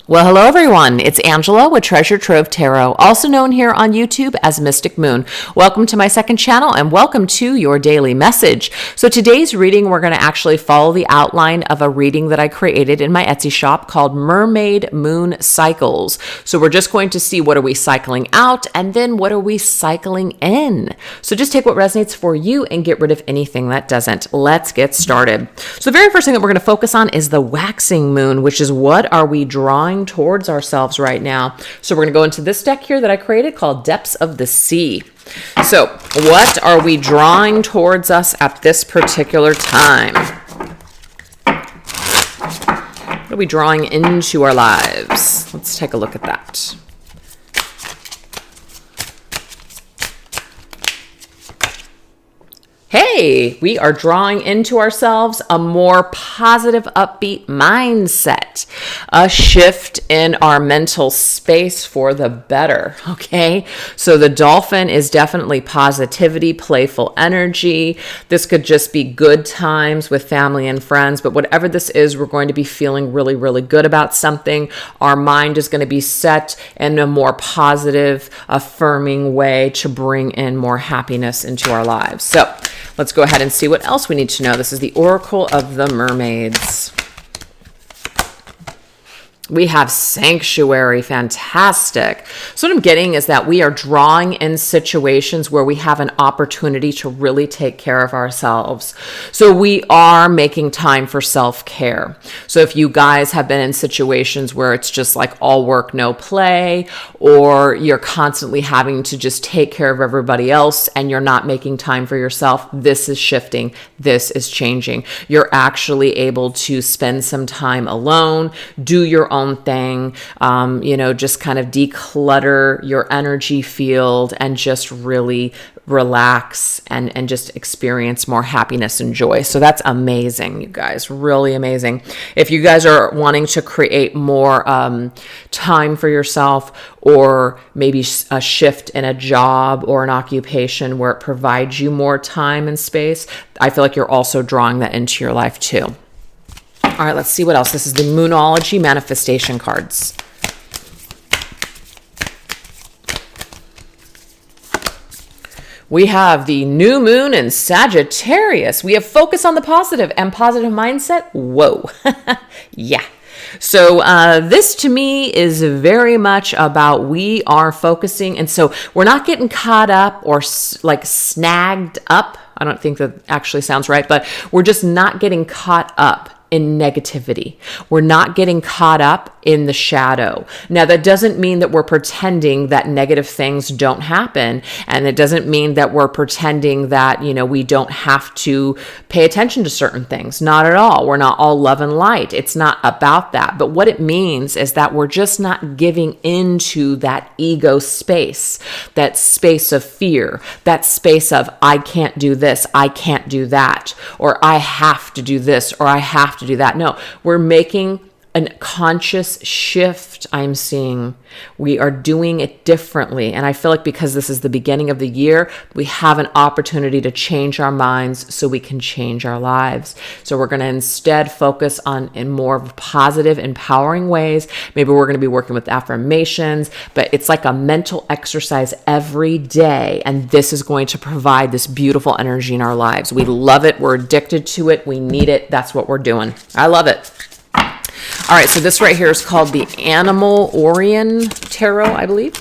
Well, hello everyone. It's Angela with Treasure Trove Tarot, also known here on YouTube as Mystic Moon. Welcome to my second channel and welcome to your daily message. So today's reading, we're going to actually follow the outline of a reading that I created in my Etsy shop called Mermaid Moon Cycles. So we're just going to see what are we cycling out and then what are we cycling in. So just take what resonates for you and get rid of anything that doesn't. Let's get started. So the very first thing that we're going to focus on is the waxing moon, which is what are we drawing towards ourselves right now. So we're going to go into this deck here that I created called Depths of the Sea. So what are we drawing towards us at this particular time? What are we drawing into our lives? Let's take a look at that. Hey, we are drawing into ourselves a more positive, upbeat mindset, a shift in our mental space for the better, okay? So the dolphin is definitely positivity, playful energy. This could just be good times with family and friends, but whatever this is, we're going to be feeling really, really good about something. Our mind is going to be set in a more positive, affirming way to bring in more happiness into our lives. So let's go ahead and see what else we need to know. This is the Oracle of the Mermaids. We have Sanctuary, fantastic. So what I'm getting is that we are drawing in situations where we have an opportunity to really take care of ourselves. So we are making time for self-care. So if you guys have been in situations where it's just like all work, no play, or you're constantly having to just take care of everybody else and you're not making time for yourself, this is shifting. This is changing. You're actually able to spend some time alone, do your own thing, just kind of declutter your energy field and just really relax and just experience more happiness and joy. So that's amazing, you guys, really amazing. If you guys are wanting to create more time for yourself, or maybe a shift in a job or an occupation where it provides you more time and space, I feel like you're also drawing that into your life too. All right, let's see what else. This is the Moonology manifestation cards. We have the new moon in Sagittarius. We have focus on the positive and positive mindset. Whoa. Yeah. So this to me is very much about we are focusing. And so we're not getting caught up or like snagged up. I don't think that actually sounds right, but we're just not getting caught up in negativity. We're not getting caught up in the shadow. Now, that doesn't mean that we're pretending that negative things don't happen. And it doesn't mean that we're pretending that, we don't have to pay attention to certain things. Not at all. We're not all love and light. It's not about that. But what it means is that we're just not giving into that ego space, that space of fear, that space of, I can't do this, I can't do that, or I have to do this, or I have to do that. No, we're making a conscious shift. I'm seeing we are doing it differently. And I feel like because this is the beginning of the year, we have an opportunity to change our minds so we can change our lives. So we're going to instead focus on in more positive, empowering ways. Maybe we're going to be working with affirmations, but it's like a mental exercise every day. And this is going to provide this beautiful energy in our lives. We love it. We're addicted to it. We need it. That's what we're doing. I love it. All right, so this right here is called the Animal Orion Tarot, I believe.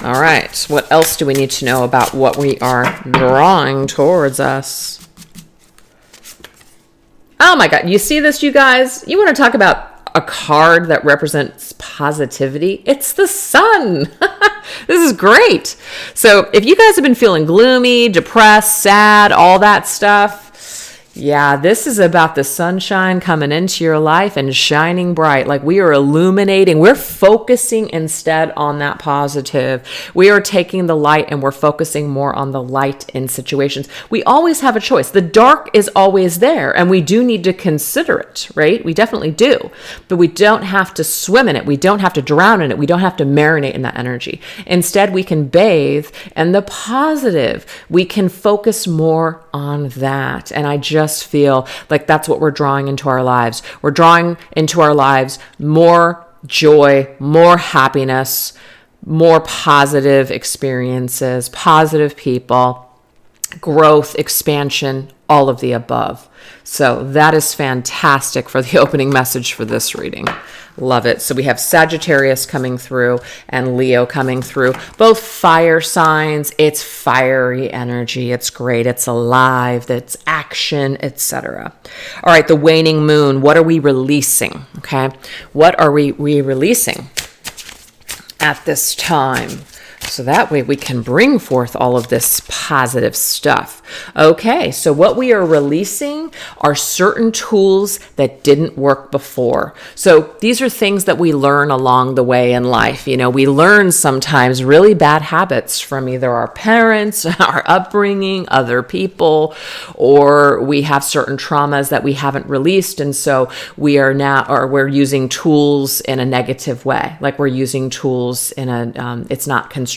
All right, what else do we need to know about what we are drawing towards us? Oh my God, you see this, you guys? You want to talk about a card that represents positivity? It's the sun. This is great. So if you guys have been feeling gloomy, depressed, sad, all that stuff, yeah, this is about the sunshine coming into your life and shining bright. Like we are illuminating. We're focusing instead on that positive. We are taking the light and we're focusing more on the light in situations. We always have a choice. The dark is always there and we do need to consider it, right? We definitely do. But we don't have to swim in it. We don't have to drown in it. We don't have to marinate in that energy. Instead, we can bathe in the positive. We can focus more on that. And I just just feel like that's what we're drawing into our lives. We're drawing into our lives more joy, more happiness, more positive experiences, positive people, growth, expansion, all of the above. So that is fantastic for the opening message for this reading. Love it. So we have Sagittarius coming through and Leo coming through. Both fire signs. It's fiery energy. It's great. It's alive. It's action, etc. All right, the waning moon. What are we releasing? Okay. What are we releasing at this time? So that way we can bring forth all of this positive stuff. Okay, so what we are releasing are certain tools that didn't work before. So these are things that we learn along the way in life. You know, we learn sometimes really bad habits from either our parents, our upbringing, other people, or we have certain traumas that we haven't released. And so we're using tools in a negative way. Like we're using tools in it's not constructive.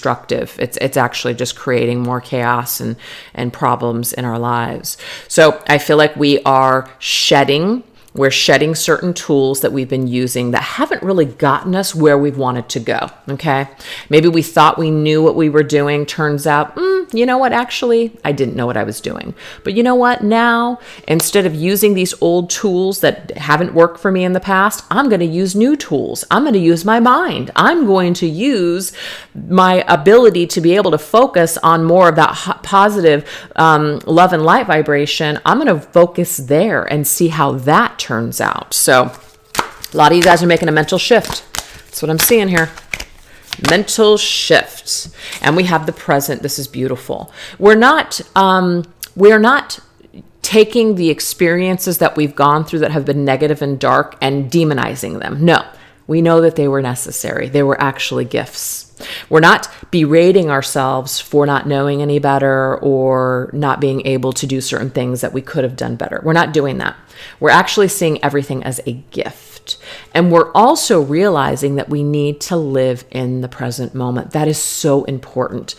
It's actually just creating more chaos and problems in our lives. So I feel like we're shedding certain tools that we've been using that haven't really gotten us where we've wanted to go. Okay. Maybe we thought we knew what we were doing. Turns out, you know what? Actually, I didn't know what I was doing. But you know what? Now, instead of using these old tools that haven't worked for me in the past, I'm going to use new tools. I'm going to use my mind. I'm going to use my ability to be able to focus on more of that positive love and light vibration. I'm going to focus there and see how that turns out. So a lot of you guys are making a mental shift. That's what I'm seeing here. Mental shifts. And we have the present. This is beautiful. We're not taking the experiences that we've gone through that have been negative and dark and demonizing them. No, we know that they were necessary. They were actually gifts. We're not berating ourselves for not knowing any better or not being able to do certain things that we could have done better. We're not doing that. We're actually seeing everything as a gift. And we're also realizing that we need to live in the present moment. That is so important.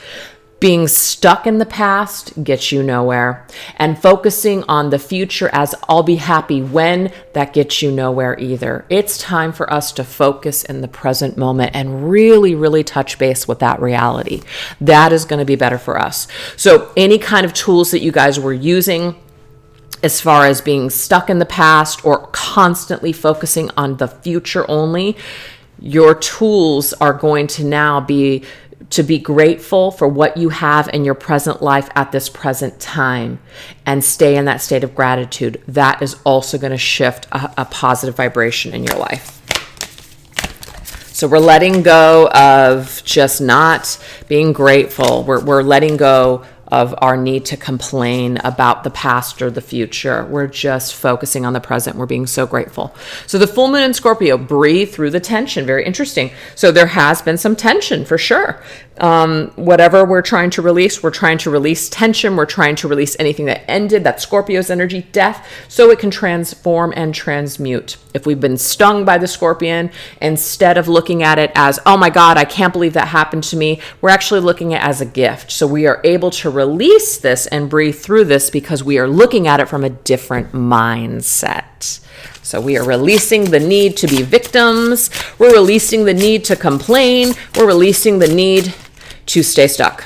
Being stuck in the past gets you nowhere. And focusing on the future as I'll be happy when, that gets you nowhere either. It's time for us to focus in the present moment and really, really touch base with that reality. That is going to be better for us. So any kind of tools that you guys were using as far as being stuck in the past or constantly focusing on the future only, your tools are going to now be to be grateful for what you have in your present life at this present time and stay in that state of gratitude. That is also going to shift a positive vibration in your life. So we're letting go of just not being grateful. We're letting go of our need to complain about the past or the future. We're just focusing on the present. We're being so grateful. So the full moon in Scorpio, breathe through the tension. Very interesting. So there has been some tension for sure. Whatever we're trying to release tension. We're trying to release anything that ended, that Scorpio's energy, death, so it can transform and transmute. If we've been stung by the Scorpion, instead of looking at it as, oh my God, I can't believe that happened to me, we're actually looking at it as a gift. So we are able to release this and breathe through this because we are looking at it from a different mindset. So we are releasing the need to be victims. We're releasing the need to complain. We're releasing the need to stay stuck.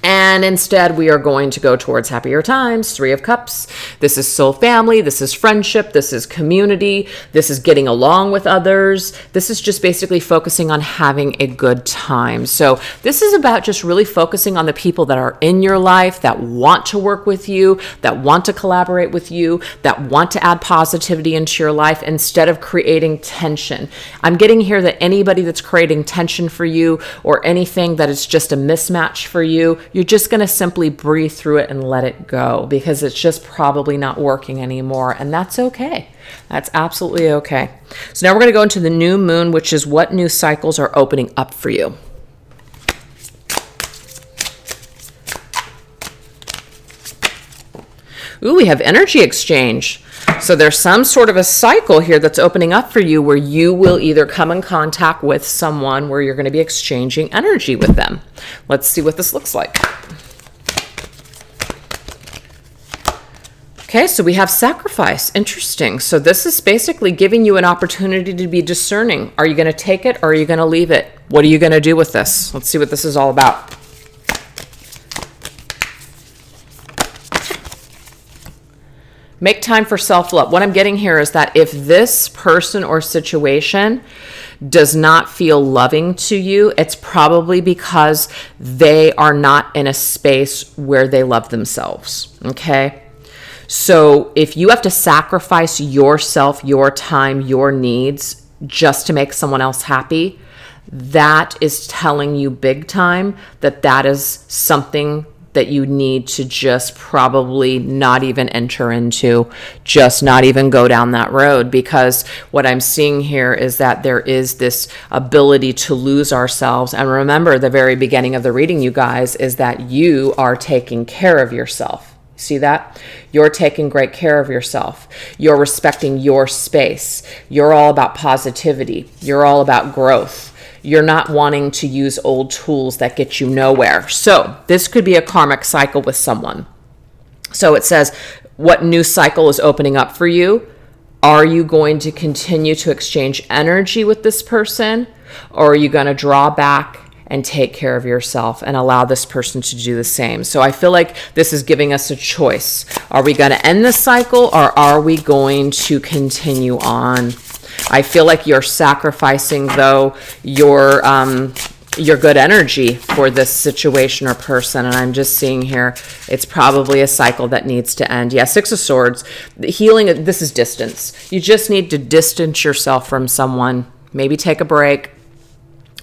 And instead, we are going to go towards happier times. 3 of Cups. This is soul family. This is friendship. This is community. This is getting along with others. This is just basically focusing on having a good time. So this is about just really focusing on the people that are in your life, that want to work with you, that want to collaborate with you, that want to add positivity into your life instead of creating tension. I'm getting here that anybody that's creating tension for you or anything that is just a mismatch for you, you're just going to simply breathe through it and let it go because it's just probably not working anymore. And that's okay. That's absolutely okay. So now we're going to go into the new moon, which is what new cycles are opening up for you. Ooh, we have energy exchange. So there's some sort of a cycle here that's opening up for you where you will either come in contact with someone where you're going to be exchanging energy with them. Let's see what this looks like. Okay, so we have sacrifice. Interesting. So this is basically giving you an opportunity to be discerning. Are you going to take it or are you going to leave it? What are you going to do with this? Let's see what this is all about. Make time for self-love. What I'm getting here is that if this person or situation does not feel loving to you, it's probably because they are not in a space where they love themselves. Okay? So if you have to sacrifice yourself, your time, your needs just to make someone else happy, that is telling you big time that that is something that you need to just probably not even enter into, just not even go down that road. Because what I'm seeing here is that there is this ability to lose ourselves. And remember, the very beginning of the reading, you guys, is that you are taking care of yourself. See that? You're taking great care of yourself. You're respecting your space. You're all about positivity. You're all about growth. You're not wanting to use old tools that get you nowhere. So this could be a karmic cycle with someone. So it says, what new cycle is opening up for you? Are you going to continue to exchange energy with this person? Or are you going to draw back and take care of yourself and allow this person to do the same? So I feel like this is giving us a choice. Are we going to end this cycle or are we going to continue on? I feel like you're sacrificing, though, your good energy for this situation or person. And I'm just seeing here, it's probably a cycle that needs to end. Yeah, Six of Swords. The healing, this is distance. You just need to distance yourself from someone. Maybe take a break.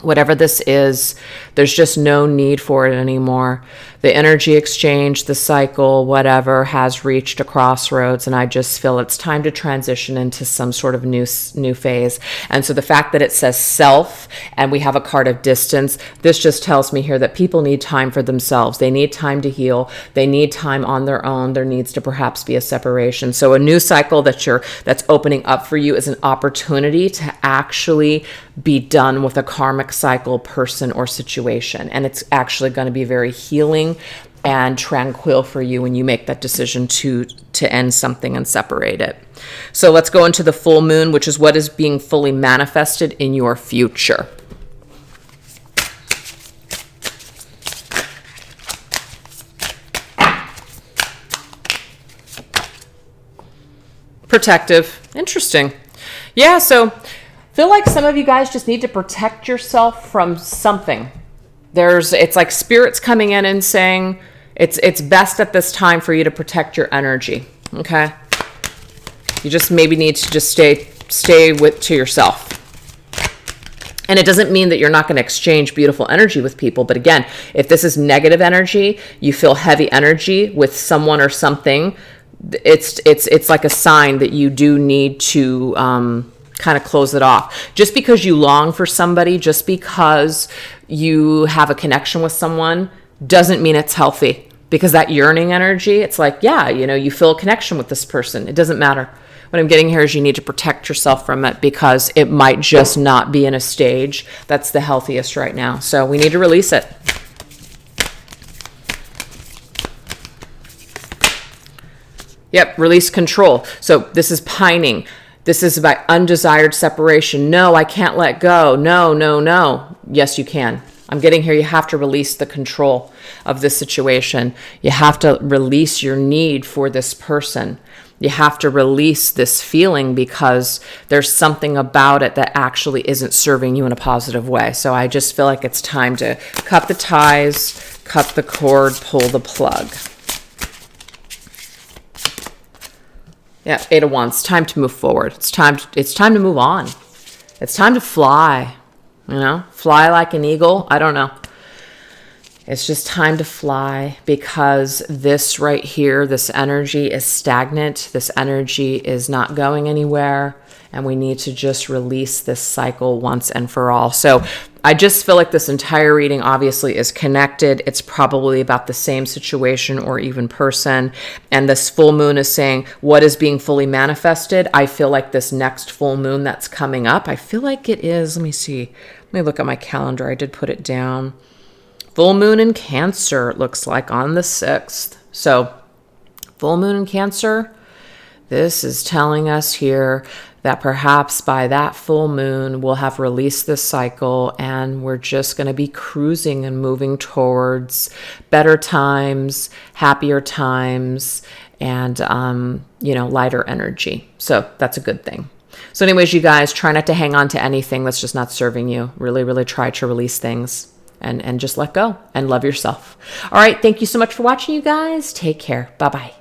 Whatever this is, there's just no need for it anymore. The energy exchange, the cycle, whatever, has reached a crossroads, and I just feel it's time to transition into some sort of new phase. And so the fact that it says self, and we have a card of distance, this just tells me here that people need time for themselves. They need time to heal. They need time on their own. There needs to perhaps be a separation. So a new cycle that's opening up for you is an opportunity to actually be done with a karmic cycle, person, or situation. And it's actually going to be very healing and tranquil for you when you make that decision to end something and separate it. So let's go into the full moon, which is what is being fully manifested in your future. Protective. Interesting. Yeah, so I feel like some of you guys just need to protect yourself from something. It's like spirits coming in and saying it's best at this time for you to protect your energy. Okay? You just maybe need to just stay to yourself. And it doesn't mean that you're not going to exchange beautiful energy with people. But again, if this is negative energy, you feel heavy energy with someone or something, it's like a sign that you do need to kind of close it off. Just because you long for somebody, just because you have a connection with someone, doesn't mean it's healthy. Because that yearning energy, it's like, yeah, you feel a connection with this person. It doesn't matter. What I'm getting here is you need to protect yourself from it because it might just not be in a stage that's the healthiest right now. So we need to release it. Yep, release control. So this is pining. This is about undesired separation. No, I can't let go. No. Yes, you can. I'm getting here, you have to release the control of this situation. You have to release your need for this person. You have to release this feeling because there's something about it that actually isn't serving you in a positive way. So I just feel like it's time to cut the ties, cut the cord, pull the plug. Yeah, 8 of Wands. Time to move forward. It's time to move on. It's time to fly. Fly like an eagle. I don't know. It's just time to fly because this right here, this energy is stagnant. This energy is not going anywhere. And we need to just release this cycle once and for all. So I just feel like this entire reading obviously is connected. It's probably about the same situation or even person. And this full moon is saying what is being fully manifested. I feel like this next full moon that's coming up, I feel like it is, let me see. Let me look at my calendar. I did put it down. Full moon in Cancer, it looks like, on the 6th. So full moon in Cancer, This is telling us here that perhaps by that full moon, we'll have released this cycle and we're just going to be cruising and moving towards better times, happier times, and, lighter energy. So that's a good thing. So anyways, you guys, try not to hang on to anything that's just not serving you. Really, really try to release things and just let go and love yourself. All right. Thank you so much for watching, you guys. Take care. Bye-bye.